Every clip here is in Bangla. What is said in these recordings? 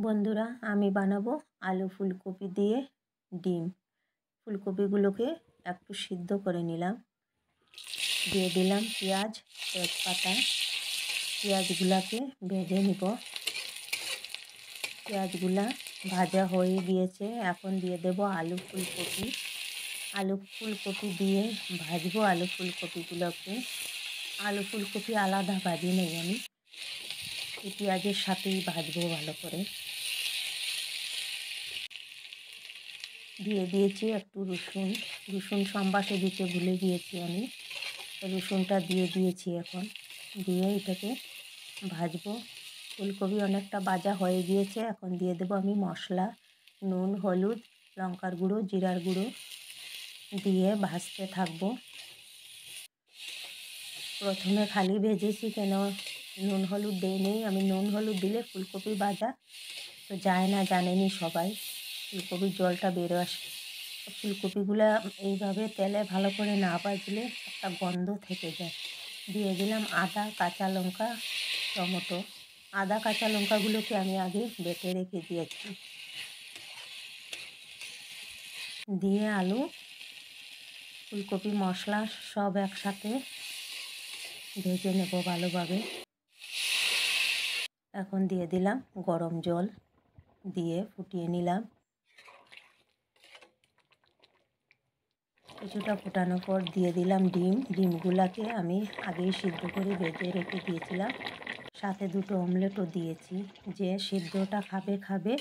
বন্ধুরা, আমি বানাবো আলু ফুলকপি দিয়ে ডিম। ফুলকপিগুলোকে একটু সিদ্ধ করে নিলাম, দিয়ে দিলাম পেঁয়াজ, তেজপাতা। পেঁয়াজগুলাকে ভেজে নিব। পেঁয়াজগুলা ভাজা হয়ে গিয়েছে, এখন দিয়ে দেব আলু ফুলকপি। আলু ফুলকপি দিয়ে ভাজবো আলু ফুলকপিগুলোকে। আলু ফুলকপি আলাদা ভাজি নেই, আমি এই পেঁয়াজের সাথেই ভাজবো ভালো করে। দিয়ে দিয়েছি একটু রসুন সম্বাসে দিতে ভুলে গিয়েছি আমি। রসুনটা দিয়ে দিয়েছি, এখন দিয়ে এটাকে ভাজবো। ফুলকপি অনেকটা ভাজা হয়ে গিয়েছে, এখন দিয়ে দেবো আমি মশলা, নুন, হলুদ, লঙ্কার গুঁড়ো, জিরার গুঁড়ো দিয়ে ভাজতে থাকবো। প্রথমে খালি ভেজেছি, কেন নুন হলুদ দিইনি আমি। নুন হলুদ দিলে ফুলকপি ভাজা তো যায় না, জানেনি সবাই। ফুলকপির জলটা বেরো আসে। ফুলকপিগুলো এইভাবে তেলে ভালো করে না ভাজলে একটা গন্ধ থেকে যায়। দিয়ে দিলাম আদা, কাঁচা লঙ্কা, টমেটো। আদা কাঁচা লঙ্কাগুলোকে আমি আগে বেটে রেখে দিয়েছি। দিয়ে আলু, ফুলকপি, মশলা সব একসাথে ভেজে নেব ভালোভাবে। এখন দিয়ে দিলাম গরম জল, দিয়ে ফুটিয়ে নিলাম। কিছুটা ফোটানোর পর দিয়ে দিলাম ডিমগুলাকে আমি আগেই সিদ্ধ করে ভেজে রেখে দিয়েছিলাম। সাথে দুটো অমলেটও দিয়েছি। যে সিদ্ধটা খাবে,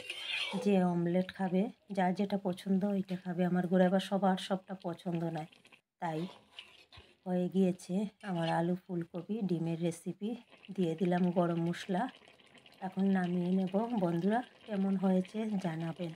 যে অমলেট খাবে, যার যেটা পছন্দ ওইটা খাবে। আমার ঘরে আবার সবার সবটা পছন্দ নয়, তাই হয়ে গিয়েছে আমার আলু ফুলকপি ডিমের রেসিপি। দিয়ে দিলাম গরম মশলা। এখন নামিয়ে নেব। বন্ধুরা, কেমন হয়েছে জানাবেন।